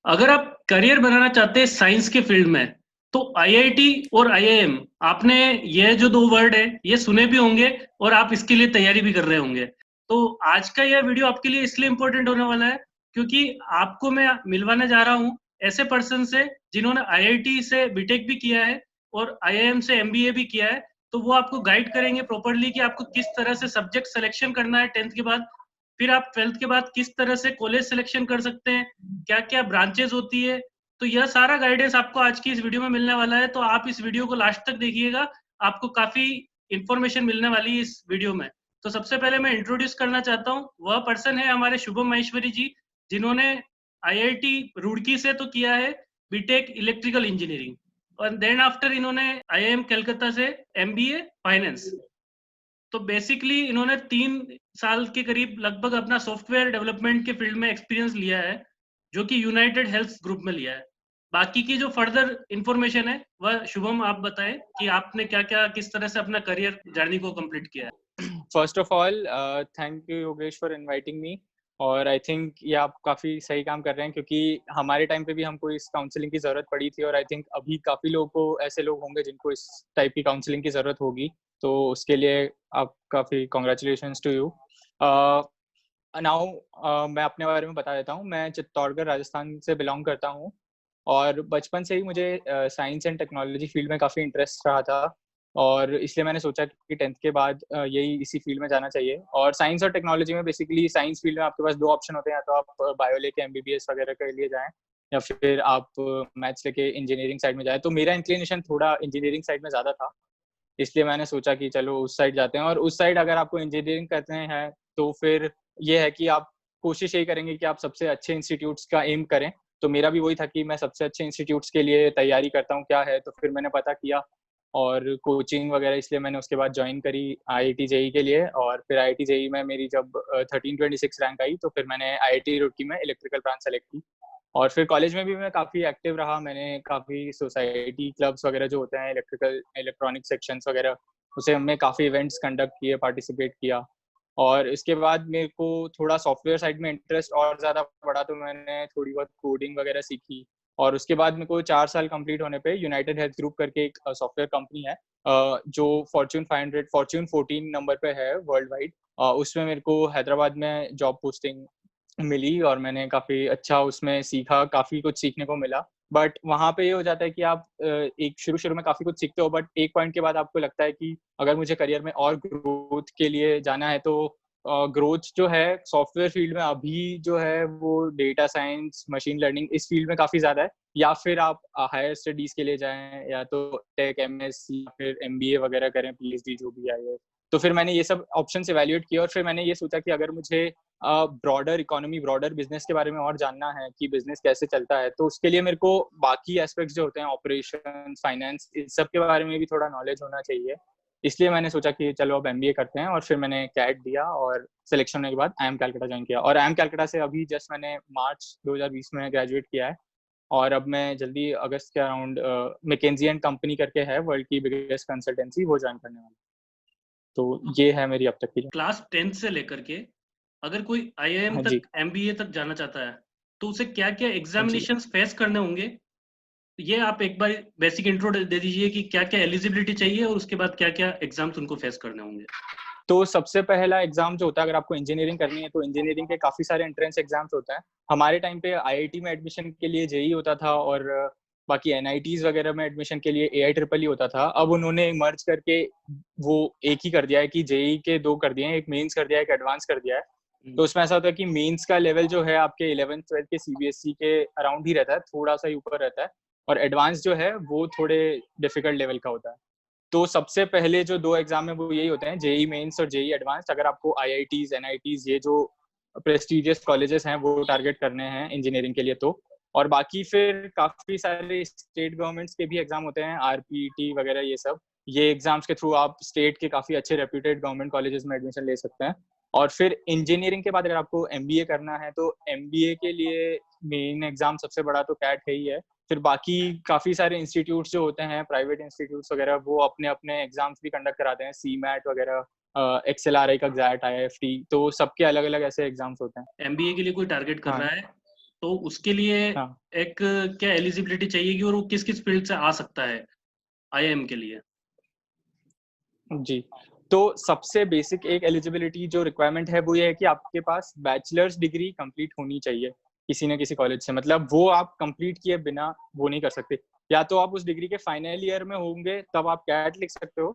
अगर आप करियर बनाना चाहते हैं साइंस के फील्ड में, तो आईआईटी और आईआईएम, आपने ये जो 2 वर्ड है, ये सुने भी होंगे और आप इसके लिए तैयारी भी कर रहे होंगे। तो आज का यह वीडियो आपके लिए इसलिए इम्पोर्टेंट होने वाला है, क्योंकि आपको मैं मिलवाने जा रहा हूँ ऐसे पर्सन से जिन्होंने आईआईटी से बीटेक भी किया है और आईआईएम से एमबीए भी किया है। तो वो आपको गाइड करेंगे प्रॉपर्ली कि आपको किस तरह से सब्जेक्ट सिलेक्शन करना है 10th के बाद, फिर आप 12th के बाद किस तरह से कॉलेज सिलेक्शन कर सकते हैं, क्या-क्या ब्रांचेस होती है। तो यह सारा गाइडेंस आपको आज की इस वीडियो में मिलने वाला है, तो आप इस वीडियो को लास्ट तक देखिएगा, आपको काफ़ी इन्फॉर्मेशन मिलने वाली है इस वीडियो में। तो सबसे पहले मैं इंट्रोड्यूस करना चाहता हूँ, वह पर्सन है हमारे शुभम माहेश्वरी जी, जिन्होंने आईआईटी रुड़की से तो किया है बीटेक इलेक्ट्रिकल इंजीनियरिंग और देन आफ्टर इन्होंने आईआईएम कलकत्ता से एमबीए फाइनेंस। तो बेसिकली इन्होंने 3 साल के करीब लगभग अपना सॉफ्टवेयर डेवलपमेंट के फील्ड में एक्सपीरियंस लिया है, जो कि यूनाइटेड हेल्थ ग्रुप में लिया है। बाकी की जो फर्दर इन्फॉर्मेशन है, वह शुभम आप बताएँ कि आपने क्या-क्या किस तरह से अपना करियर जर्नी को कंप्लीट किया है? First of all thank you Yogesh for inviting me. और आई थिंक ये आप काफ़ी सही काम कर रहे हैं, क्योंकि हमारे टाइम पे भी हमको इस काउंसलिंग की ज़रूरत पड़ी थी और आई थिंक अभी काफ़ी लोगों को ऐसे लोग होंगे जिनको इस टाइप की काउंसलिंग की ज़रूरत होगी। तो उसके लिए आप काफ़ी कॉन्ग्रेचुलेशंस टू यू। नाउ मैं अपने बारे में बता देता हूँ। मैं चित्तौड़गढ़ राजस्थान से बिलोंग करता हूँ और बचपन से ही मुझे साइंस एंड टेक्नोलॉजी फील्ड में काफ़ी इंटरेस्ट रहा था और इसलिए मैंने सोचा कि 10th के बाद यही इसी फील्ड में जाना चाहिए। और साइंस और टेक्नोलॉजी में बेसिकली साइंस फील्ड में आपके पास 2 ऑप्शन होते हैं, या तो आप बायो लेके एमबीबीएस वगैरह के लिए जाएँ या फिर आप मैथ्स लेके इंजीनियरिंग साइड में जाएँ। तो मेरा इंक्लिनेशन थोड़ा इंजीनियरिंग साइड में ज़्यादा था, इसलिए मैंने सोचा कि चलो उस साइड जाते हैं। और उस साइड अगर आपको इंजीनियरिंग करते हैं, तो फिर ये है कि आप कोशिश यही करेंगे कि आप सबसे अच्छे इंस्टीट्यूट्स का एम करें। तो मेरा भी वही था कि मैं सबसे अच्छे इंस्टीट्यूट्स के लिए तैयारी करता हूँ क्या है, तो फिर मैंने पता किया और कोचिंग वगैरह इसलिए मैंने उसके बाद जॉइन करी आईआईटी जेईई के लिए। और फिर आईआईटी जेईई में मेरी जब 1326 रैंक आई, तो फिर मैंने आईआईटी रुड़की में इलेक्ट्रिकल ब्रांच सेलेक्ट की। और फिर कॉलेज में भी मैं काफ़ी एक्टिव रहा। मैंने काफ़ी सोसाइटी क्लब्स वगैरह जो होते हैं, इलेक्ट्रॉनिक सेक्शंस वगैरह, उसे हमने काफ़ी इवेंट्स कंडक्ट किए, पार्टिसिपेट किया। और इसके बाद मेरे को थोड़ा सॉफ्टवेयर साइड में इंटरेस्ट और ज़्यादा बढ़ा, तो मैंने थोड़ी बहुत कोडिंग वगैरह सीखी। और उसके बाद मेरे को 4 साल कंप्लीट होने पे यूनाइटेड हेल्थ ग्रुप करके एक सॉफ्टवेयर कंपनी है, जो फॉर्च्यून 500 फॉर्च्यून 14 नंबर पे है वर्ल्ड वाइड। उसमें मेरे को हैदराबाद में जॉब पोस्टिंग मिली और मैंने काफ़ी अच्छा उसमें सीखा, काफ़ी कुछ सीखने को मिला। बट वहाँ पे ये हो जाता है कि आप एक शुरू-शुरू में काफ़ी कुछ सीखते हो, बट एक पॉइंट के बाद आपको लगता है कि अगर मुझे करियर में और ग्रोथ के लिए जाना है, तो ग्रोथ जो है सॉफ्टवेयर फील्ड में अभी जो है वो डेटा साइंस, मशीन लर्निंग इस फील्ड में काफ़ी ज़्यादा है। या फिर आप हायर स्टडीज़ के लिए जाएँ, या तो टेक, एमएससी या फिर एमबीए वगैरह करें, पीएचडी जो भी है। तो फिर मैंने ये सब ऑप्शंस इवैल्यूएट किए और फिर मैंने ये सोचा कि अगर मुझे ब्रॉडर इकोनॉमी, ब्रॉडर बिज़नेस के बारे में और जानना है कि बिज़नेस कैसे चलता है, तो उसके लिए मेरे को बाकी एस्पेक्ट्स जो होते हैं, ऑपरेशंस, फाइनेंस, इस सब के बारे में भी थोड़ा नॉलेज होना चाहिए। इसलिए मैंने सोचा कि चलो अब एमबीए करते हैं और फिर मैंने कैट दिया और सिलेक्शन होने के बाद आईएम कलकत्ता जॉइन किया। और आईएम कलकत्ता से अभी जस्ट मैंने मार्च 2020 में ग्रेजुएट किया है और अब मैं जल्दी अगस्त के अराउंड मैकेंजी एंड कंपनी करके है, वर्ल्ड की बिगेस्ट कंसल्टेंसी, वो जॉइन करने वाला हूँ। तो ये है मेरी अब तक की। क्लास 10th से लेकर के अगर कोई आईआईएम हाँ तक, जी, एमबीए तक जाना चाहता है, तो उसे क्या-क्या हाँ जी। एग्ज़ामिनेशंस फेस करने होंगे? ये आप एक बार बेसिक इंट्रो दे दीजिए कि क्या-क्या एलिजिबिलिटी चाहिए और उसके बाद क्या-क्या एग्ज़ाम्स उनको फेस करने होंगे? तो सबसे पहला एग्ज़ाम जो होता है, अगर आपको इंजीनियरिंग करनी है, तो इंजीनियरिंग के काफ़ी सारे एंट्रेंस एग्ज़ाम्स होते हैं। हमारे टाइम पे आईआईटी में एडमिशन के लिए जेईई होता था और बाकी एनआईटीज़ वगैरह में एडमिशन के लिए एआई ट्रिपल ई होता था। अब उन्होंने मर्ज करके वो एक ही कर दिया है कि जेईई के 2 कर दिए हैं, एक मेंस कर दिया है, एक एडवांस कर दिया है। हुँ। तो उसमें ऐसा होता है कि मेंस का लेवल जो है आपके 11th-12th के सीबीएसई के अराउंड ही रहता है, थोड़ा-सा ही ऊपर रहता है। और एडवांस जो है वो थोड़े डिफिकल्ट लेवल का होता है। तो सबसे पहले जो 2 एग्ज़ाम है वो यही होते हैं, जेईई मेन्स और जेईई एडवांस्ड। अगर आपको आईआईटीज़, एनआईटीज़, ये जो प्रेस्टिजियस कॉलेजेस हैं वो टारगेट करने हैं इंजीनियरिंग के लिए तो। और बाकी फिर काफ़ी सारे स्टेट गवर्नमेंट्स के भी एग्ज़ाम होते हैं, आरपीईटी वगैरह ये सब। ये एग्ज़ाम्स के थ्रू आप स्टेट के काफ़ी अच्छे रेप्यूटेड गवर्नमेंट कॉलेजेस में एडमिशन ले सकते हैं। और फिर इंजीनियरिंग के बाद अगर आपको एमबीए करना है, तो एमबीए के लिए मेन एग्ज़ाम सबसे बड़ा तो कैट है ही है। फिर बाकी काफ़ी सारे इंस्टीट्यूट्स जो होते हैं, प्राइवेट इंस्टीट्यूट्स वगैरह, वो अपने-अपने एग्ज़ाम्स भी कंडक्ट कराते हैं, सीमैट वगैरह, एक्सएलआरआई का एग्जैट, आईआईएफटी, तो सबके अलग-अलग ऐसे एग्ज़ाम्स होते हैं। एमबीए के लिए कोई टारगेट कर हाँ। रहा है? तो उसके लिए हाँ एक क्या एलिजिबिलिटी चाहिए कि और वो किस किस फील्ड से आ सकता है आईआईएम के लिए? जी। तो सबसे बेसिक एक एलिजिबिलिटी जो रिक्वायरमेंट है वो ये है कि आपके पास बैचलर्स डिग्री कंप्लीट होनी चाहिए किसी न किसी कॉलेज से। मतलब वो आप कंप्लीट किए बिना वो नहीं कर सकते। या तो आप उस डिग्री के फाइनल ईयर में होंगे तब आप कैट लिख सकते हो,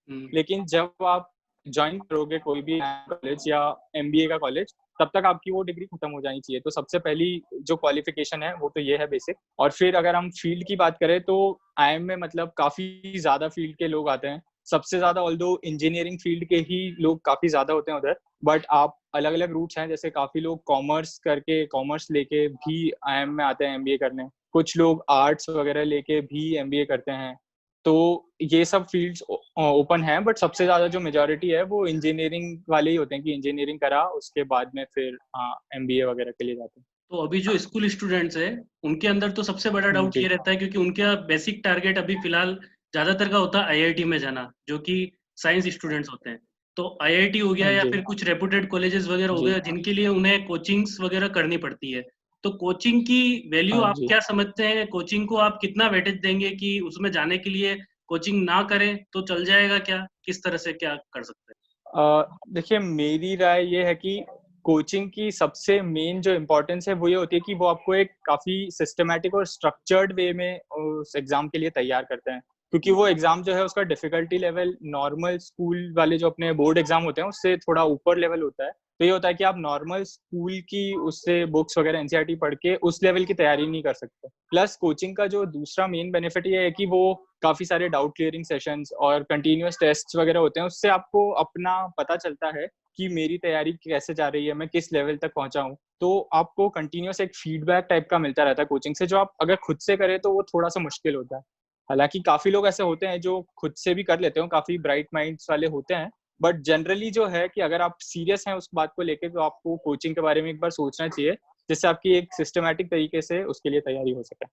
हम्म। लेकिन जब आप जॉइन करोगे कोई भी कॉलेज या एमबीए का कॉलेज, तब तक आपकी वो डिग्री खत्म हो जानी चाहिए। तो सबसे पहली जो क्वालिफिकेशन है वो तो ये है बेसिक। और फिर अगर हम फील्ड की बात करें तो आईएम में मतलब काफी ज्यादा फील्ड के लोग आते हैं। सबसे ज्यादा ऑल्दो इंजीनियरिंग फील्ड के ही लोग काफी ज्यादा होते हैं उधर, बट आप अलग अलग रूट्स हैं। जैसे काफी लोग कॉमर्स करके कॉमर्स लेके भी आईएम में आते हैं एमबीए करने, कुछ लोग आर्ट्स वगैरह लेके भी एमबीए करते हैं। तो ये सब फील्ड्स ओपन हैं, बट सबसे ज्यादा जो मेजोरिटी है वो इंजीनियरिंग वाले ही होते हैं कि इंजीनियरिंग करा उसके बाद में फिर हाँ एमबीए वगैरह के लिए जाते तो अभी जो स्कूल स्टूडेंट्स हैं उनके अंदर तो सबसे बड़ा हैं। डाउट जी ये रहता है, क्योंकि उनका बेसिक टारगेट अभी फिलहाल ज्यादातर का होता है आईआईटी में जाना, जो कि साइंस स्टूडेंट्स होते हैं। तो आईआईटी हो गया या जी फिर कुछ रेपुटेड कॉलेजेस वगैरह हो जी गया जिनके लिए उन्हें कोचिंग्स वगैरह करनी पड़ती है। तो कोचिंग की वैल्यू हाँ आप जी। क्या समझते हैं? कोचिंग को आप कितना वेटेज देंगे कि उसमें जाने के लिए कोचिंग ना करें तो चल जाएगा क्या? किस तरह से क्या कर सकते देखिए मेरी राय ये है कि कोचिंग की सबसे मेन जो इम्पोर्टेंस है वो ये होती है कि वो आपको एक काफी सिस्टमैटिक और स्ट्रक्चर्ड वे में उस एग्जाम के लिए तैयार करते हैं। क्योंकि वो एग्जाम जो है उसका डिफिकल्टी लेवल नॉर्मल स्कूल वाले जो अपने बोर्ड एग्जाम होते हैं उससे थोड़ा ऊपर लेवल होता है। तो ये होता है कि आप नॉर्मल स्कूल की उससे बुक्स वगैरह एनसीईआरटी पढ़ के उस लेवल की तैयारी नहीं कर सकते। प्लस कोचिंग का जो दूसरा मेन बेनिफिट ये है कि वो काफी सारे डाउट क्लियरिंग सेशंस और कंटिन्यूअस टेस्ट वगैरह होते हैं, उससे आपको अपना पता चलता है कि मेरी तैयारी कैसे जा रही है, मैं किस लेवल तक पहुंचा हूँ। तो आपको कंटिन्यूअस एक फीडबैक टाइप का मिलता रहता है कोचिंग से, जो आप अगर खुद से करें तो वो थोड़ा सा मुश्किल होता है। हालांकि काफी लोग ऐसे होते हैं जो खुद से भी कर लेते हो, काफी ब्राइट माइंड्स वाले होते हैं, बट जनरली जो है कि अगर आप सीरियस हैं उस बात को लेके तो आपको कोचिंग के बारे में एक बार सोचना चाहिए, जिससे आपकी एक सिस्टमैटिक तरीके से उसके लिए तैयारी हो सके।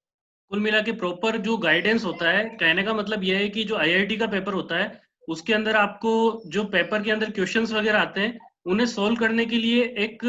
कुल मिला के प्रॉपर जो गाइडेंस होता है, कहने का मतलब यह है कि जो आईआईटी का पेपर होता है उसके अंदर आपको जो पेपर के अंदर क्वेश्चंस वगैरह आते हैं उन्हें सॉल्व करने के लिए एक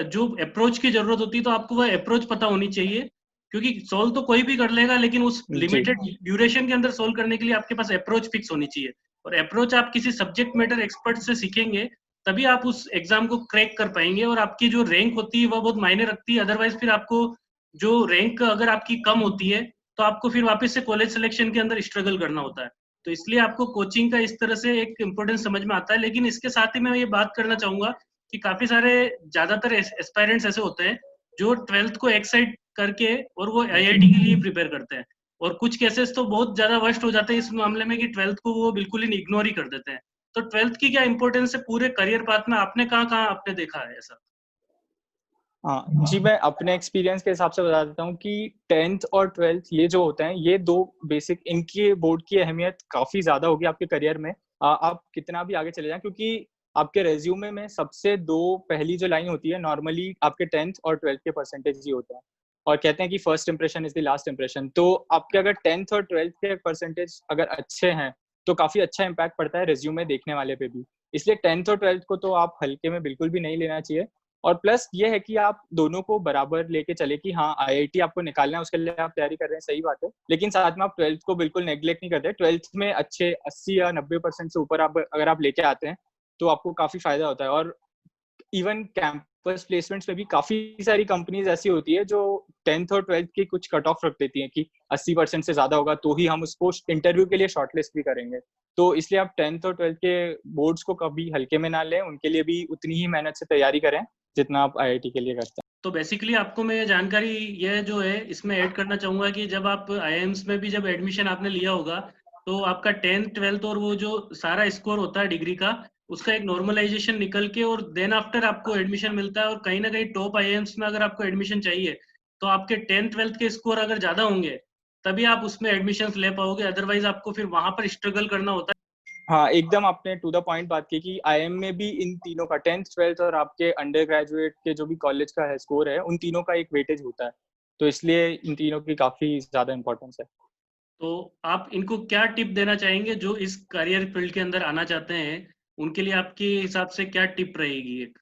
जो अप्रोच की जरूरत होती है, तो आपको वह अप्रोच पता होनी चाहिए। क्योंकि सॉल्व तो कोई भी कर लेगा, लेकिन उस जी लिमिटेड ड्यूरेशन के अंदर सॉल्व करने के लिए आपके पास अप्रोच फिक्स होनी चाहिए। और अप्रोच आप किसी सब्जेक्ट मैटर एक्सपर्ट से सीखेंगे तभी आप उस एग्जाम को क्रैक कर पाएंगे। और आपकी जो रैंक होती है वह बहुत मायने रखती है, अदरवाइज फिर आपको जो रैंक अगर आपकी कम होती है तो आपको फिर वापस से कॉलेज सिलेक्शन के अंदर स्ट्रगल करना होता है। तो इसलिए आपको कोचिंग का इस तरह से एक इम्पोर्टेंस समझ में आता है। लेकिन इसके साथ ही मैं ये बात करना चाहूंगा कि काफी सारे ज्यादातर एस्पायरेंट्स ऐसे होते हैं जो ट्वेल्थ को एक साइड करके और वो आईआईटी के लिए प्रिपेयर करते हैं। और कुछ केसेस तो बहुत ज्यादा वर्स्ट हो जाते हैं इस मामले में कि ट्वेल्थ को वो बिल्कुल ही इग्नोर ही कर देते हैं। तो ट्वेल्थ की क्या इंपॉर्टेंस है पूरे करियर पाथ में? आपने कहाँ कहाँ आपने देखा है ऐसा? हाँ जी, मैं अपने एक्सपीरियंस के हिसाब से बता देता हूँ कि 10th और 12th ये जो होते हैं ये दो बेसिक, इनकी बोर्ड की अहमियत काफी ज्यादा होगी आपके करियर में। आप कितना भी आगे चले जाएं, क्योंकि आपके रेज्यूमे में सबसे दो पहली जो लाइन होती है नॉर्मली आपके 10th और 12th के परसेंटेज ही होते हैं। और कहते हैं कि first impression is the last impression. तो आपके अगर 10th और 12th के परसेंटेज अगर अच्छे हैं तो काफी अच्छा इम्पैक्ट पड़ता है रेज्यूमे देखने वाले पे भी। इसलिए 10th और 12th को तो आप हल्के में बिल्कुल भी नहीं लेना चाहिए। और प्लस ये है कि आप दोनों को बराबर लेके चले कि हाँ आईआईटी आपको निकालना है, उसके लिए आप तैयारी कर रहे हैं, सही बात है, लेकिन साथ में आप 12th को बिल्कुल नेग्लेक्ट नहीं करते। 12th में अच्छे 80 या 90% से ऊपर आप अगर आप लेके आते हैं तो आपको काफी फायदा होता है। और इवन कैंपस प्लेसमेंट्स में भी काफी सारी कंपनीज ऐसी होती है जो 10th और 12th की कुछ कट ऑफ रख देती हैं कि 80% से ज्यादा होगा तो ही हम उसको इंटरव्यू के लिए शॉर्टलिस्ट भी करेंगे। तो इसलिए आप 10th और 12th के बोर्ड्स को कभी हल्के में ना लें, उनके लिए भी उतनी ही मेहनत से तैयारी करें जितना आप आईआईटी के लिए करते हैं। तो बेसिकली आपको मैं ये जानकारी ये जो है इसमें ऐड करना चाहूंगा कि जब आप आईआईएम्स में भी जब एडमिशन आपने लिया होगा तो आपका 10th 12th और वो जो सारा स्कोर होता है डिग्री का, उसका एक नॉर्मलाइजेशन निकल के और देन आफ्टर आपको एडमिशन मिलता है। और कहीं ना कहीं टॉप आईआईएम्स में अगर आपको एडमिशन चाहिए तो आपके 10th 12th के स्कोर अगर ज्यादा होंगे तभी आप उसमें एडमिशन ले पाओगे, अदरवाइज आपको फिर वहां पर स्ट्रगल करना होता है। हाँ एकदम आपने टू द पॉइंट बात की कि आईएम में भी इन तीनों का 10th 12th और आपके अंडर ग्रेजुएट के जो भी कॉलेज का है स्कोर है, उन तीनों का एक वेटेज होता है। तो इसलिए इन तीनों की काफी ज्यादा इंपॉर्टेंस है। तो आप इनको क्या टिप देना चाहेंगे जो इस करियर फील्ड के अंदर आना चाहते हैं? उनके लिए आपके हिसाब से क्या टिप रहेगी एक?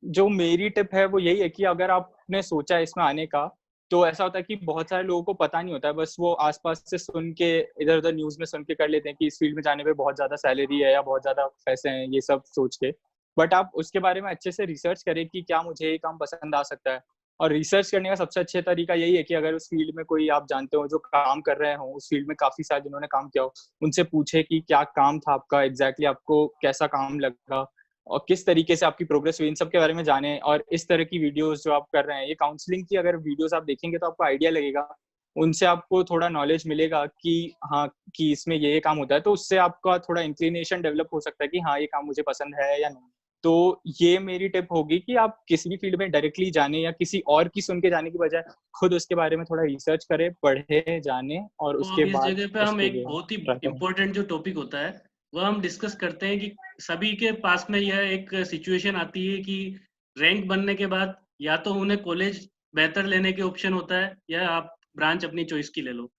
जो मेरी टिप है वो यही है कि अगर आपने सोचा है इसमें आने का, तो ऐसा होता है कि बहुत सारे लोगों को पता नहीं होता है, बस वो आस-पास से सुन के, इधर-उधर न्यूज़ में सुन के कर लेते हैं कि इस फील्ड में जाने पे बहुत ज़्यादा सैलरी है या बहुत ज़्यादा पैसे हैं, ये सब सोच के। बट आप उसके बारे में अच्छे से रिसर्च करें कि क्या मुझे ये काम पसंद आ सकता है। और रिसर्च करने का सबसे अच्छा तरीका यही है कि अगर उस फील्ड में कोई आप जानते हो जो काम कर रहे हों, उस फील्ड में काफ़ी साल जिन्होंने काम किया हो, उनसे पूछें कि क्या काम था आपका, एग्ज़ैक्टली आपको कैसा काम लगा और किस तरीके से आपकी प्रोग्रेस हुई, इन सब के बारे में जानें। और इस तरह की वीडियोज़ जो आप कर रहे हैं, ये काउंसलिंग की अगर वीडियोज़ आप देखेंगे तो आपको आइडिया लगेगा। उनसे आपको थोड़ा नॉलेज मिलेगा कि हाँ, कि इसमें ये काम होता है, तो उससे आपका थोड़ा इंक्लिनेशन डेवलप हो सकता है कि हाँ, ये काम मुझे पसंद है या नहीं। तो ये मेरी टिप होगी कि आप किसी भी फील्ड में डायरेक्टली जाने या किसी और की सुन के जाने की बजाय खुद उसके बारे में थोड़ा रिसर्च करें, पढ़ें, जानें और तो उसके अब इस बाद जगह पे हम उसके एक लिए बहुत ही ट्राई करें। इम्पोर्टेंट जो टॉपिक होता है, वह हम डिस्कस करते हैं कि सभी के पास में यह एक सिचुएशन आती है कि रैंक बनने के बाद या तो उन्हें कॉलेज बेहतर लेने के ऑप्शन होता है या आप ब्रांच अपनी चॉइस की ले लो।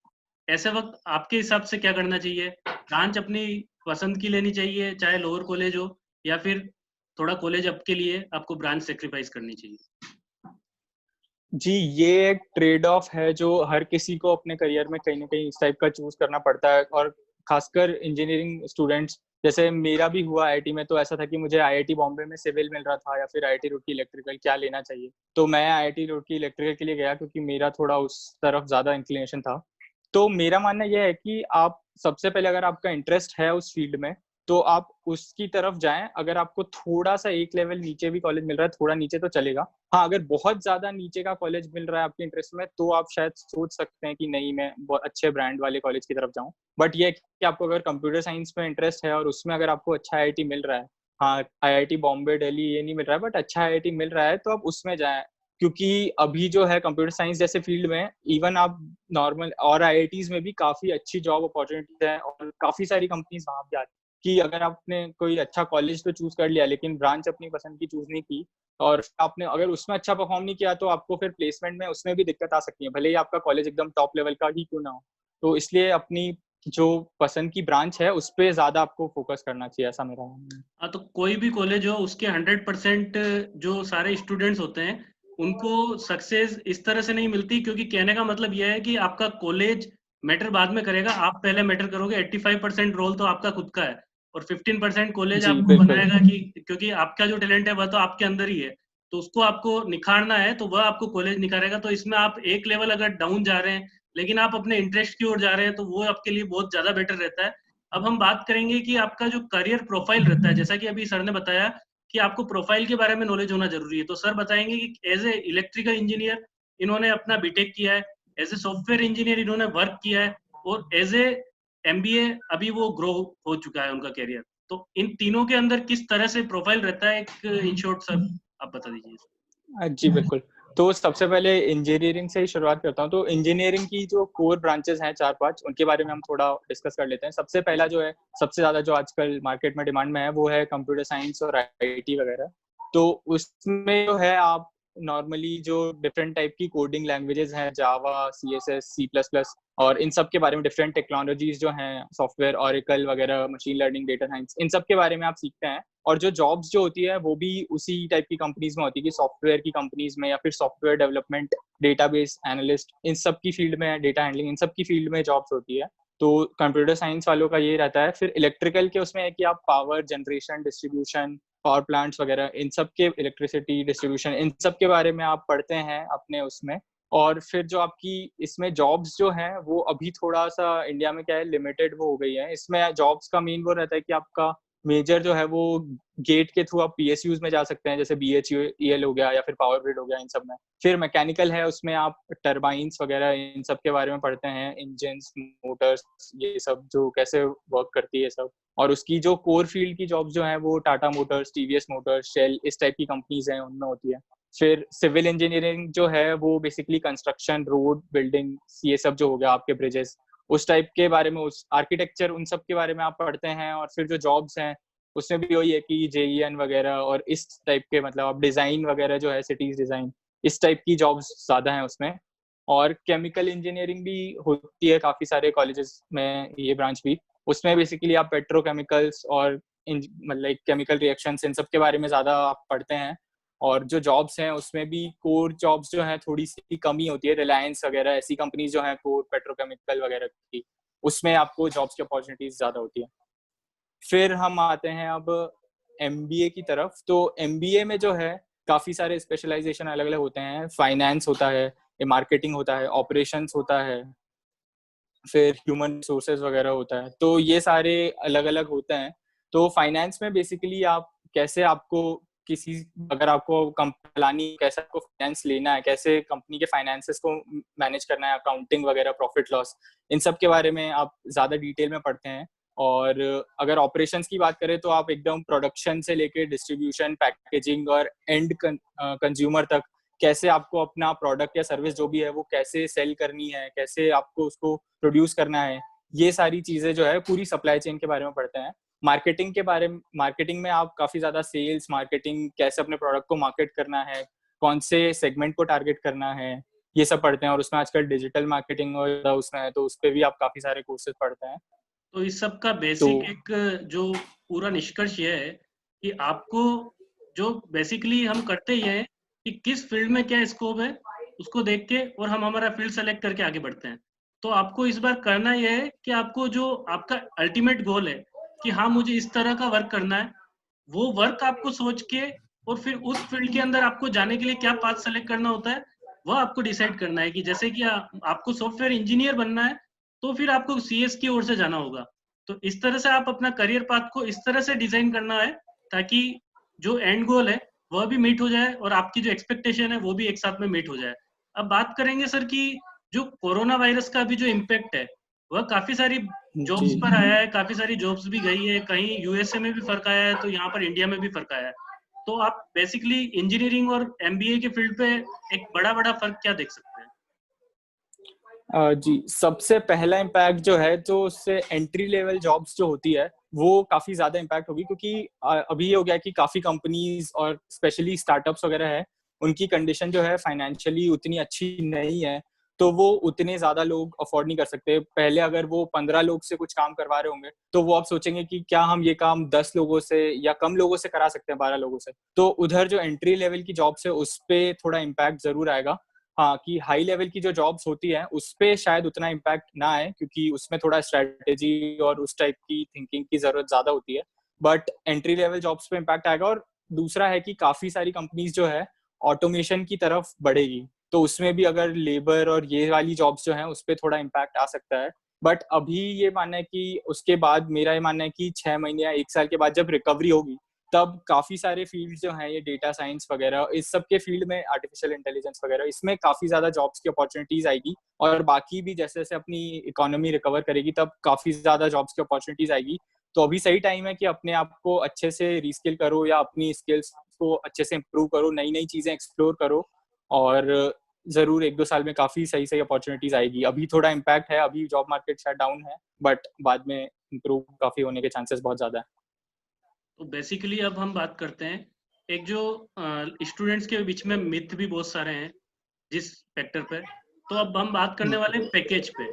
ऐसे वक़्त आपके हिसाब से क्या करना चाहिए? ब्रांच अपनी पसंद की लेनी चाहिए, चाहे लोअर कॉलेज हो या फिर थोड़ा कॉलेज अप के लिए आपको ब्रांच सैक्रिफाइस करनी चाहिए? जी, ये एक ट्रेड ऑफ है जो हर किसी को अपने करियर में कहीं न कहीं इस टाइप का चूज़ करना पड़ता है और ख़ासकर इंजीनियरिंग स्टूडेंट्स, जैसे मेरा भी हुआ आईआईटी में, तो ऐसा था कि मुझे आईआईटी बॉम्बे में सिविल मिल रहा था या फिर आईआईटी रुड़की इलेक्ट्रिकल, क्या लेना चाहिए? तो मैं आईआईटी रुड़की इलेक्ट्रिकल के लिए गया क्योंकि मेरा थोड़ा उस तरफ ज़्यादा इंक्लिनेशन था। तो मेरा मानना ये है कि आप सबसे पहले अगर आपका इंटरेस्ट है उस फ़ील्ड में, तो आप उसकी तरफ जाएँ। अगर आपको थोड़ा-सा एक लेवल नीचे भी कॉलेज मिल रहा है, थोड़ा नीचे तो चलेगा। हाँ, अगर बहुत ज़्यादा नीचे का कॉलेज मिल रहा है आपके इंटरेस्ट में, तो आप शायद सोच सकते हैं कि नहीं, मैं बहुत अच्छे ब्रांड वाले कॉलेज की तरफ जाऊँ। बट ये है कि आपको अगर कंप्यूटर साइंस में इंटरेस्ट है और उसमें अगर आपको अच्छा आईआईटी मिल रहा है, हाँ, आईआईटी बॉम्बे, दिल्ली ये नहीं मिल रहा है बट अच्छा आईआईटी मिल रहा है, तो आप उसमें जाएँ। क्योंकि अभी जो है कंप्यूटर साइंस जैसे फ़ील्ड में इवन आप नॉर्मल और आईआईटीज़ में भी काफ़ी अच्छी जॉब अपॉर्च्युनिटीज़ हैं और काफ़ी सारी कंपनीज़ वहाँ भी आती हैं कि अगर आपने कोई अच्छा कॉलेज तो चूज़ कर लिया, लेकिन ब्रांच अपनी पसंद की चूज़ नहीं की और आपने अगर उसमें अच्छा परफ़ॉर्म नहीं किया, तो आपको फिर प्लेसमेंट में उसमें भी दिक्कत आ सकती है, भले ही आपका कॉलेज एकदम टॉप लेवल का ही क्यों ना हो। तो इसलिए अपनी जो पसंद की ब्रांच है, उस पे ज़्यादा आपको फ़ोकस करना चाहिए, ऐसा मेरा मानना है। हाँ, तो कोई भी कॉलेज हो उसके 100% जो सारे स्टूडेंट्स होते हैं, उनको सक्सेस इस तरह से नहीं मिलती क्योंकि कहने का मतलब ये है कि आपका कॉलेज मैटर बाद में करेगा, आप पहले मैटर करोगे। 85% रोल तो आपका खुद का है और 15% कॉलेज जी, आपको बिल्कुल। बनाएगा कि क्योंकि आपका जो टैलेंट है वह तो आपके अंदर ही है, तो उसको आपको निखारना है, तो वह आपको कॉलेज निखारेगा। तो इसमें आप एक लेवल अगर डाउन जा रहे हैं, लेकिन आप अपने इंटरेस्ट की ओर जा रहे हैं, तो वो आपके लिए बहुत ज़्यादा बेटर रहता है। अब हम बात करेंगे कि आपका जो करियर प्रोफाइल रहता है, जैसा कि अभी सर ने बताया कि आपको प्रोफाइल के बारे में नॉलेज होना ज़रूरी है। तो सर बताएँगे कि एज़ ए इलेक्ट्रिकल इंजीनियर इन्होंने अपना बीटेक किया है, एज़ ए सॉफ्टवेयर इंजीनियर इन्होंने वर्क किया है और एज़ ए एमबीए अभी वो ग्रो हो चुका है उनका करियर। तो इन तीनों के अंदर किस तरह से प्रोफाइल रहता है एक इन शॉर्ट सर आप बता दीजिए? जी, बिल्कुल। तो सबसे पहले इंजीनियरिंग से ही शुरुआत करता हूँ। तो इंजीनियरिंग की जो कोर ब्रांचेज़ हैं 4-5 उनके बारे में हम थोड़ा डिस्कस कर लेते हैं। सबसे पहला जो है, सबसे ज़्यादा जो आजकल मार्केट में डिमांड में है, वो है कंप्यूटर साइंस और आईटी वगैरह। तो उसमें जो है आप नॉर्मली जो डिफरेंट टाइप की कोडिंग लैंग्वेजेज़ हैं, जावा, सीएसएस, सी प्लस प्लस और इन सब के बारे में डिफरेंट टेक्नोलॉजीज़ जो हैं, सॉफ्टवेयर, ओरेकल वगैरह, मशीन लर्निंग, डेटा साइंस, इन सब के बारे में आप सीखते हैं। और जो जॉब्स जो होती है वो भी उसी टाइप की कंपनीज में होती है कि सॉफ्टवेयर की कंपनीज में या फिर सॉफ्टवेयर डेवलपमेंट, डेटाबेस एनालिस्ट, इन सब की फील्ड में, डेटा हैंडलिंग, इन सब की फील्ड में जॉब्स होती है। तो कंप्यूटर साइंस वालों का ये रहता है। फिर इलेक्ट्रिकल के उसमें है कि आप power generation, distribution, power plants वगैरह इन सब के, इलेक्ट्रिसिटी डिस्ट्रीब्यूशन, इन सब के बारे में आप पढ़ते हैं अपने उसमें। और फिर जो आपकी इसमें जॉब्स जो हैं वो अभी थोड़ा सा इंडिया में क्या है, लिमिटेड वो हो गई है। इसमें जॉब्स का मेन वो रहता है कि आपका मेजर जो है वो गेट के थ्रू आप पीएसयूज़ में जा सकते हैं, जैसे बीएचईएल हो गया या फिर पावर ग्रिड हो गया, इन सब में। फिर मैकेनिकल है, उसमें आप टरबाइन्स वगैरह इन सब के बारे में पढ़ते हैं, इंजन्स, मोटर्स, ये सब जो कैसे वर्क करती है सब। और उसकी जो कोर फील्ड की जॉब्स जो हैं वो Tata Motors, TVS Motors, Shell, इस टाइप की कंपनीज़ हैं, उनमें होती है। फिर सिविल इंजीनियरिंग जो है वो बेसिकली कंस्ट्रक्शन, रोड, बिल्डिंग्स, ये सब जो हो गया, आपके ब्रिजेस, उस टाइप के बारे में, उस आर्किटेक्चर, उन सब के बारे में आप पढ़ते हैं। और फिर जो जॉब्स हैं उसमें भी वही है कि जेईएन वगैरह और इस टाइप के, मतलब आप डिज़ाइन वगैरह जो है, सिटीज़ डिज़ाइन, इस टाइप की जॉब्स ज़्यादा हैं उसमें। और केमिकल इंजीनियरिंग भी होती है काफ़ी सारे कॉलेजेस में, ये ब्रांच भी। उसमें बेसिकली आप पेट्रोकेमिकल्स और मतलब केमिकल रिएक्शंस, इन सब के बारे में ज़्यादा आप पढ़ते हैं। और जो जॉब्स हैं उसमें भी कोर जॉब्स जो हैं थोड़ी सी कमी होती है। रिलायंस वगैरह ऐसी कंपनीज जो हैं कोर पेट्रोकेमिकल वगैरह की, उसमें आपको जॉब्स की अपॉर्चुनिटीज ज़्यादा होती है। फिर हम आते हैं अब एमबीए की तरफ। तो एमबीए में जो है काफ़ी सारे स्पेशलाइजेशन अलग अलग होते हैं। फाइनेंस होता है, मार्केटिंग होता है, ऑपरेशंस होता है, फिर ह्यूमन रिसोर्सेज वगैरह होता है। तो ये सारे अलग अलग होते हैं। तो फाइनेंस में बेसिकली आप कैसे, आपको किसी, अगर आपको कंपनी चलानी, कैसे आपको फाइनेंस लेना है, कैसे कंपनी के फाइनेंसेस को मैनेज करना है, अकाउंटिंग वगैरह, प्रॉफिट लॉस, इन सब के बारे में आप ज़्यादा डिटेल में पढ़ते हैं। और अगर ऑपरेशंस की बात करें तो आप एकदम प्रोडक्शन से लेके डिस्ट्रीब्यूशन, पैकेजिंग और एंड कंज्यूमर तक कैसे आपको अपना प्रोडक्ट या सर्विस जो भी है वो कैसे सेल करनी है, कैसे आपको उसको प्रोड्यूस करना है, ये सारी चीजें जो है पूरी सप्लाई चेन के बारे में पढ़ते हैं। मार्केटिंग में आप काफी ज्यादा सेल्स, मार्केटिंग, कैसे अपने प्रोडक्ट को मार्केट करना है, कौन से सेगमेंट को टारगेट करना है, ये सब पढ़ते हैं। और उसमें आजकल डिजिटल मार्केटिंग और उसमें है, तो उस पर भी आप काफी सारे कोर्सेज पढ़ते हैं। तो इस सब का तो बेसिक एक जो पूरा निष्कर्ष ये है कि आपको जो बेसिकली हम करते ये है कि किस फील्ड में क्या स्कोप है उसको देख के और हम हमारा फील्ड सेलेक्ट करके आगे बढ़ते हैं। तो आपको इस बार करना ये है कि आपको जो आपका अल्टीमेट गोल है कि हाँ मुझे इस तरह का वर्क करना है, वो वर्क आपको सोच के और फिर उस फील्ड के अंदर आपको जाने के लिए क्या पाथ सेलेक्ट करना होता है वह आपको डिसाइड करना है। कि जैसे कि आपको सॉफ्टवेयर इंजीनियर बनना है तो फिर आपको सीएस की ओर से जाना होगा। तो इस तरह से आप अपना करियर पाथ को इस तरह से डिजाइन करना है ताकि जो एंड गोल है वह भी मीट हो जाए और आपकी जो एक्सपेक्टेशन है वो भी एक साथ में मीट हो जाए। अब बात करेंगे सर कि जो कोरोना वायरस का भी जो इम्पैक्ट है वह काफी सारी जी जॉब्स पर आया है, काफी सारी जॉब्स भी गई है, कहीं यूएसए में भी फर्क आया है तो यहाँ पर इंडिया में भी फर्क आया है। तो आप बेसिकली इंजीनियरिंग और एमबीए के फील्ड पे एक बड़ा बड़ा फर्क क्या देख सकते हैं? जी, सबसे पहला इम्पैक्ट जो है, तो उससे एंट्री लेवल जॉब्स जो होती है वो काफी ज्यादा इम्पैक्ट होगी, क्योंकि अभी ये हो गया कि काफी कंपनीज और स्पेशली स्टार्टअप्स वगैरह है, उनकी कंडीशन जो है फाइनेंशियली उतनी अच्छी नहीं है, तो वो उतने ज्यादा लोग अफोर्ड नहीं कर सकते। पहले अगर वो 15 लोग से कुछ काम करवा रहे होंगे तो वो अब सोचेंगे कि क्या हम ये काम 10 लोगों से या कम लोगों से करा सकते हैं, 12 लोगों से। तो उधर जो एंट्री लेवल की जॉब्स है उस पर थोड़ा इम्पैक्ट जरूर आएगा। हाँ, कि हाई लेवल की जो जॉब्स होती हैं उस पे शायद उतना इम्पैक्ट ना आए, क्योंकि उसमें थोड़ा स्ट्रेटेजी और उस टाइप की थिंकिंग की जरूरत ज्यादा होती है। बट एंट्री लेवल जॉब्स पे इम्पैक्ट आएगा। और दूसरा है कि काफी सारी कंपनीज जो है ऑटोमेशन की तरफ बढ़ेगी, तो उसमें भी अगर लेबर और ये वाली जॉब्स जो हैं उस पर थोड़ा इम्पैक्ट आ सकता है। बट अभी ये मानना है कि उसके बाद, मेरा ये मानना है कि 6 महीने या 1 साल के बाद जब रिकवरी होगी तब काफी सारे फील्ड जो हैं, ये डेटा साइंस वगैरह, इस सब के फील्ड में, आर्टिफिशियल इंटेलिजेंस वगैरह, इसमें काफी ज्यादा जॉब्स की अपॉर्चुनिटीज आएगी। और बाकी भी जैसे जैसे अपनी इकोनॉमी रिकवर करेगी तब काफी ज्यादा जॉब्स की अपॉर्चुनिटीज आएगी। तो अभी सही टाइम है कि अपने आप को अच्छे से रीस्किल करो या अपनी स्किल्स को अच्छे से इम्प्रूव करो, नई नई चीजें एक्सप्लोर करो। और जरूर 1-2 साल में काफी सही सही अपॉर्चुनिटीज आएगी। अभी थोड़ा इम्पैक्ट है, अभी जॉब मार्केट शायद डाउन है, बट बाद में इम्प्रूव काफी होने के चांसेस बहुत ज्यादा है। तो बेसिकली अब हम बात करते हैं एक जो स्टूडेंट्स के बीच में मिथ भी बहुत सारे हैं जिस फैक्टर पे। तो अब हम बात करने वाले हैं पैकेज पे,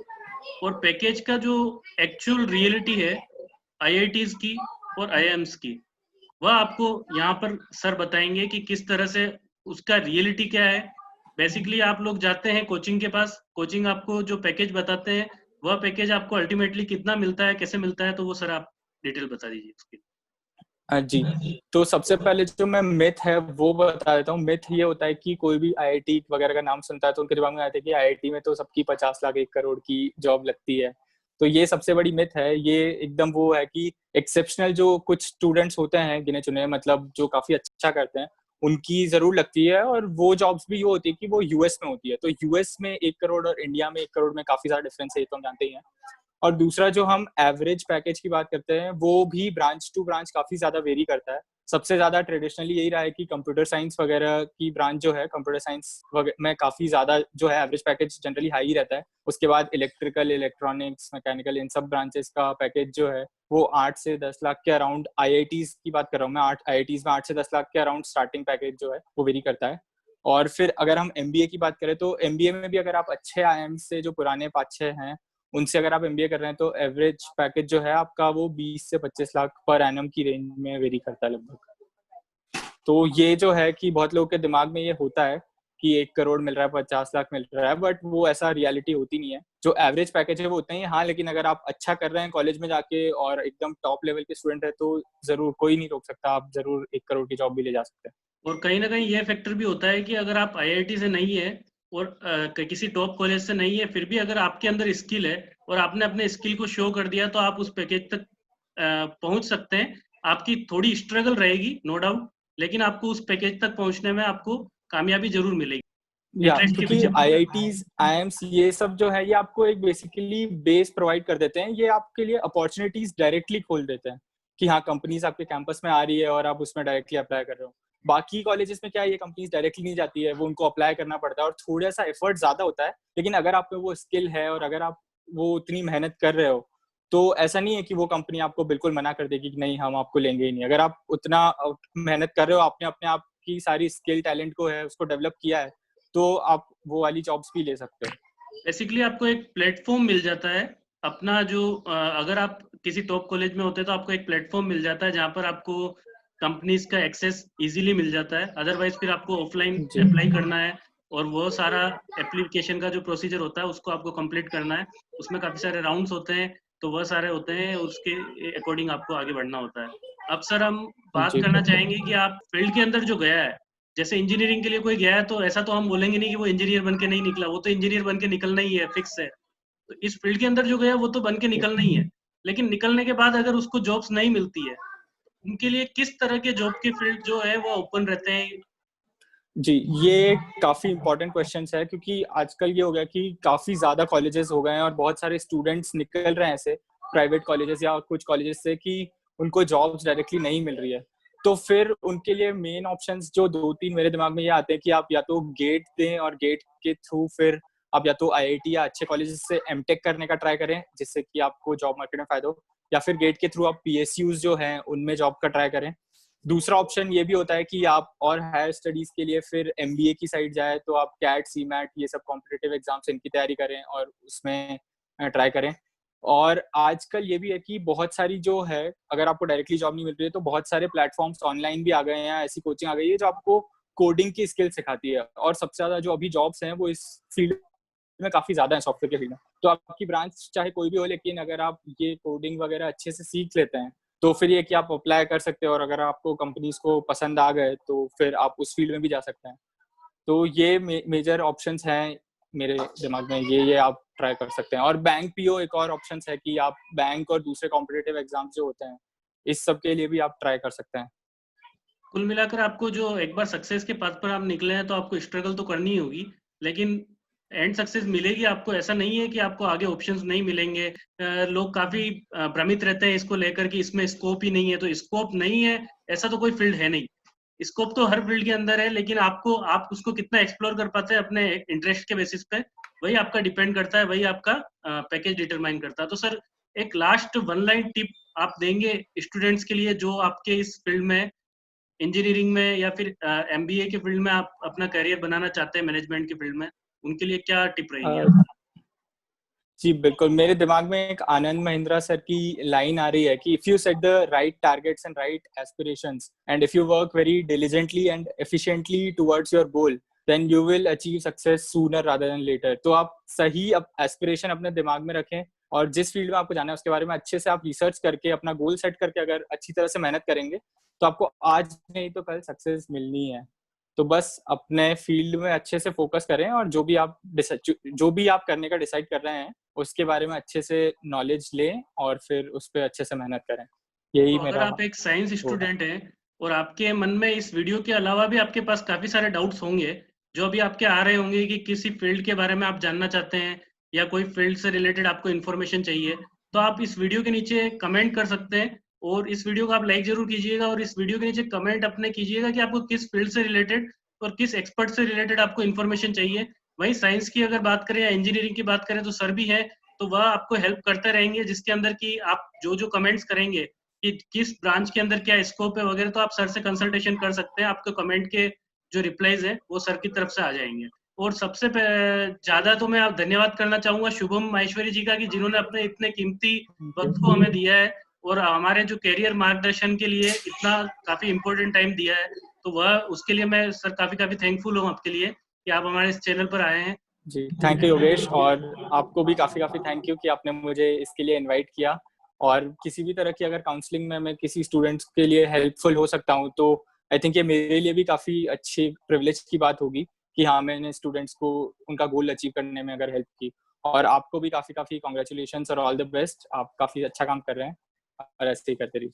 और पैकेज का जो एक्चुअल रियलिटी है आईआईटीज की और आईआईएम्स की, वह आपको यहाँ पर सर बताएंगे कि किस तरह से उसका रियलिटी क्या है। बेसिकली आप लोग जाते हैं कोचिंग के पास, कोचिंग आपको जो पैकेज बताते हैं वह पैकेज आपको अल्टीमेटली कितना मिलता है, कैसे मिलता है, तो वो सर आप डिटेल बता दीजिए उसकी। जी, तो सबसे पहले जो मैं मिथ है वो बता देता हूँ। मिथ ये होता है कि कोई भी आईआईटी वगैरह का नाम सुनता है तो उनके दिमाग में आता है कि आईआईटी में तो सबकी 50 लाख 1 करोड़ की जॉब लगती है। तो ये सबसे बड़ी मिथ है। ये एकदम वो है कि एक्सेप्शनल जो कुछ स्टूडेंट्स होते हैं गिने चुने, मतलब जो काफी अच्छा करते हैं, उनकी जरूर लगती है। और वो जॉब्स भी ये होती है कि वो यूएस में होती है। तो यूएस में 1 करोड़ और इंडिया में 1 करोड़ में काफी ज्यादा डिफरेंस है, ये तो हम जानते ही हैं। और दूसरा, जो हम एवरेज पैकेज की बात करते हैं, वो भी ब्रांच टू ब्रांच काफी ज्यादा वेरी करता है। सबसे ज्यादा ट्रेडिशनली यही रहा है कि कंप्यूटर साइंस वगैरह की ब्रांच जो है, कंप्यूटर साइंस में काफी ज्यादा जो है एवरेज पैकेज जनरली हाई ही रहता है। उसके बाद इलेक्ट्रिकल, इलेक्ट्रॉनिक्स, मैकेनिकल, इन सब ब्रांचेस का पैकेज जो है वो 8 से 10 लाख के अराउंड, आईआईटीज की बात कर रहा हूँ मैं, 8 आईआईटीज में 8 से 10 लाख के अराउंड स्टार्टिंग पैकेज जो है वो वेरी करता है। और फिर अगर हम एमबीए की बात करें तो एमबीए में भी अगर आप अच्छे आईआईएम से, जो पुराने 5-6 हैं, उनसे अगर आप एमबीए कर रहे हैं, तो एवरेज पैकेज जो है आपका वो 20 से 25 लाख पर एनम की रेंज में वेरी करता है लगभग। तो ये जो है कि बहुत लोगों के दिमाग में ये होता है कि 1 करोड़ मिल रहा है, 50 लाख मिल रहा है, बट वो ऐसा रियलिटी होती नहीं है। जो एवरेज पैकेज है वो उतना ही है, हाँ, लेकिन अगर आप अच्छा कर रहे हैं कॉलेज में जाके और एकदम टॉप लेवल के स्टूडेंट है तो ज़रूर कोई नहीं रोक सकता, आप ज़रूर 1 करोड़ की जॉब भी ले जा सकते हैं। और कहीं न कहीं ये फैक्टर भी होता है कि अगर आप आईआईटी से नहीं है और किसी टॉप कॉलेज से नहीं है, फिर भी अगर आपके अंदर स्किल है और आपने अपने स्किल को शो कर दिया, तो आप उस पैकेज तक पहुँच सकते हैं। आपकी थोड़ी स्ट्रगल रहेगी, नो डाउट, लेकिन आपको उस पैकेज तक पहुँचने में आपको कामयाबी ज़रूर मिलेगी। या इंटरेस्ट के क्योंकि पीछे पड़कर। आईआईटीज, आईएम्स ये सब जो है ये आपको एक बेसिकली बेस प्रोवाइड कर देते हैं। ये आपके लिए अपॉर्चुनिटीज डायरेक्टली खोल देते हैं कि हाँ, कंपनीज आपके कैंपस में आ रही है और आप उसमें डायरेक्टली अप्लाई कर रहे हो। बाकी कॉलेजेस में क्या है, ये कंपनीज डायरेक्टली नहीं जाती है, वो उनको अप्लाई करना पड़ता है और थोड़ा सा एफर्ट ज्यादा होता है। लेकिन अगर आप में वो स्किल है और अगर आप वो उतनी मेहनत कर रहे हो, तो ऐसा नहीं है कि वो कंपनी आपको बिल्कुल मना कर देगी कि नहीं, हम आपको लेंगे ही नहीं। अगर आप उतना मेहनत कर रहे हो, आपने अपने आप की सारी स्किल टैलेंट को है उसको डेवलप किया है, तो आप वो वाली जॉब्स भी ले सकते हो। बेसिकली आपको एक प्लेटफॉर्म मिल जाता है अपना जो अगर आप किसी टॉप कॉलेज में होते हैं तो आपको एक प्लेटफॉर्म मिल जाता है जहाँ पर आपको कंपनीज का एक्सेस इजीली मिल जाता है। अदरवाइज फिर आपको ऑफलाइन जी, अप्लाई करना है और वो सारा एप्लीकेशन का जो प्रोसीजर होता है उसको आपको कंप्लीट करना है। उसमें काफी सारे राउंड्स होते हैं, तो वह सारे होते हैं, उसके अकॉर्डिंग आपको आगे बढ़ना होता है। अब सर हम बात जी, करना बिल्कुल। चाहेंगे कि आप फील्ड के अंदर जो गया है, जैसे इंजीनियरिंग के लिए कोई गया है तो ऐसा तो हम बोलेंगे नहीं कि वो इंजीनियर बन के नहीं निकला, वो तो इंजीनियर बन के निकलना ही है, फिक्स है। तो इस फील्ड के अंदर जो गया वो तो बन के निकलना ही है। लेकिन निकलने के बाद अगर उसको जॉब्स नहीं मिलती है, उनके लिए किस तरह के जॉब के फील्ड जो है वो ओपन रहते हैं? जी, ये काफ़ी इम्पोर्टेंट क्वेश्चन्स है क्योंकि आजकल ये हो गया कि काफ़ी ज़्यादा कॉलेजेस हो गए हैं और बहुत सारे स्टूडेंट्स निकल रहे हैं ऐसे प्राइवेट कॉलेजेस या कुछ कॉलेजेस से कि उनको जॉब्स डायरेक्टली नहीं मिल रही है। तो फिर उनके लिए मेन ऑप्शंस जो 2-3 मेरे दिमाग में ये आते हैं कि आप या तो गेट दें और गेट के थ्रू फिर आप या तो आईआईटी या अच्छे कॉलेजेस से एमटेक करने का ट्राई करें, जिससे कि आपको जॉब मार्केट में फ़ायदा हो, या फिर गेट के थ्रू आप पीएसयूज़ जो हैं, उनमें जॉब का ट्राई करें। दूसरा ऑप्शन ये भी होता है कि आप और हायर स्टडीज के लिए फिर एमबीए की साइड जाए, तो आप कैट, सीमैट ये सब कॉम्पिटिटिव एग्जाम्स इनकी तैयारी करें और उसमें ट्राई करें। और आजकल ये भी है कि बहुत सारी जो है, अगर आपको डायरेक्टली जॉब नहीं मिल रही है तो बहुत सारे प्लेटफॉर्म्स ऑनलाइन भी आ गए हैं, ऐसी कोचिंग आ गई है जो आपको कोडिंग की स्किल सिखाती है। और सबसे ज्यादा जो अभी जॉब्स हैं वो इस फील्ड में काफी ज्यादा है, सॉफ्टवेयर के फील्ड में। तो आपकी ब्रांच चाहे कोई भी हो, लेकिन अगर आप ये कोडिंग वगैरह अच्छे से सीख लेते हैं तो फिर ये कि आप अप्लाई कर सकते हो और अगर आपको कंपनीज को पसंद आ गए तो फिर आप उस फील्ड में भी जा सकते हैं। तो ये मेजर ऑप्शंस हैं मेरे दिमाग में, ये आप ट्राई कर सकते हैं। और बैंक पीओ एक और ऑप्शंस है कि आप बैंक और दूसरे कॉम्पिटिटिव एग्जाम्स जो होते हैं, इस सब के लिए भी आप ट्राई कर सकते हैं। कुल मिलाकर आपको जो एक बार सक्सेस के पथ पर आप निकले हैं तो आपको स्ट्रगल तो करनी ही होगी, लेकिन एंड सक्सेस मिलेगी आपको। ऐसा नहीं है कि आपको आगे ऑप्शंस नहीं मिलेंगे। लोग काफी भ्रमित रहते हैं इसको लेकर कि इसमें स्कोप ही नहीं है, तो स्कोप नहीं है ऐसा तो कोई फील्ड है नहीं। स्कोप तो हर फील्ड के अंदर है, लेकिन आप उसको कितना एक्सप्लोर कर पाते हैं अपने इंटरेस्ट के बेसिस पे, वही आपका डिपेंड करता है, वही आपका पैकेज डिटरमाइन करता है। तो सर एक लास्ट वन लाइन टिप आप देंगे स्टूडेंट्स के लिए जो आपके इस फील्ड में, इंजीनियरिंग में या फिर एमबीए के फील्ड में आप अपना करियर बनाना चाहते हैं, मैनेजमेंट के फील्ड में, उनके लिए क्या टिप रहेंगी अ, आपकी? जी, बिल्कुल। मेरे दिमाग में एक आनंद महिंद्रा सर की लाइन आ रही है कि if you set the right targets and right aspirations and if you work very diligently and efficiently towards your goal, then you will achieve success sooner rather than later. तो आप सही aspiration अपने दिमाग में रखें और जिस फील्ड में आपको जाना है उसके बारे में अच्छे से आप रिसर्च करके अपना गोल सेट करके अगर अच्छी तरह से मेहनत करेंगे, तो आपको आज नहीं तो कल सक्सेस मिलनी है। तो बस अपने फील्ड में अच्छे से फोकस करें और जो भी आप करने का डिसाइड कर रहे हैं उसके बारे में अच्छे से नॉलेज लें और फिर उस पे अच्छे से मेहनत करें। तो यही अगर मेरा आप एक साइंस वो है। स्टूडेंट हैं और आपके मन में इस वीडियो के अलावा भी आपके पास काफी सारे डाउट्स होंगे जो अभी आपके आ रहे होंगे कि किसी फील्ड के बारे में आप जानना चाहते हैं या कोई फील्ड से रिलेटेड आपको इन्फॉर्मेशन चाहिए, तो आप इस वीडियो के नीचे कमेंट कर सकते हैं और इस वीडियो को आप लाइक जरूर कीजिएगा और इस वीडियो के नीचे कमेंट अपने कीजिएगा कि आपको किस फील्ड से रिलेटेड और किस एक्सपर्ट से रिलेटेड आपको इन्फॉर्मेशन चाहिए। वहीं साइंस की अगर बात करें या इंजीनियरिंग की बात करें तो सर भी है, तो वह आपको हेल्प करते रहेंगे, जिसके अंदर की आप जो जो कमेंट्स करेंगे कि किस ब्रांच के अंदर क्या स्कोप है वगैरह, तो आप सर से कंसल्टेशन कर सकते हैं। आपके कमेंट के जो रिप्लाईज है वो सर की तरफ से आ जाएंगे। और सबसे ज्यादा तो मैं आप धन्यवाद करना चाहूंगा शुभम माहेश्वरी जी का, कि जिन्होंने अपने इतने कीमती थैंक वक्त को यू। हमें दिया है और हमारे जो करियर मार्गदर्शन के लिए इतना काफी इम्पोर्टेंट टाइम दिया है। तो वह उसके लिए मैं सर काफ़ी थैंकफुल हूँ आपके लिए कि आप हमारे इस चैनल पर आए हैं। जी, थैंक यू योगेश, और आपको भी काफ़ी थैंक यू कि आपने मुझे इसके लिए इनवाइट किया। और किसी भी तरह की अगर काउंसलिंग में मैं किसी स्टूडेंट्स के लिए हेल्पफुल हो सकता हूँ, तो आई थिंक ये मेरे लिए भी काफ़ी अच्छी प्रिविलेज की बात होगी कि हाँ, मैंने स्टूडेंट्स को उनका गोल अचीव करने में अगर हेल्प की। और आपको भी काफ़ी कांग्रेचुलेशंस और ऑल द बेस्ट। आप काफ़ी अच्छा काम कर रहे हैं और ऐसे ही करते रहिए।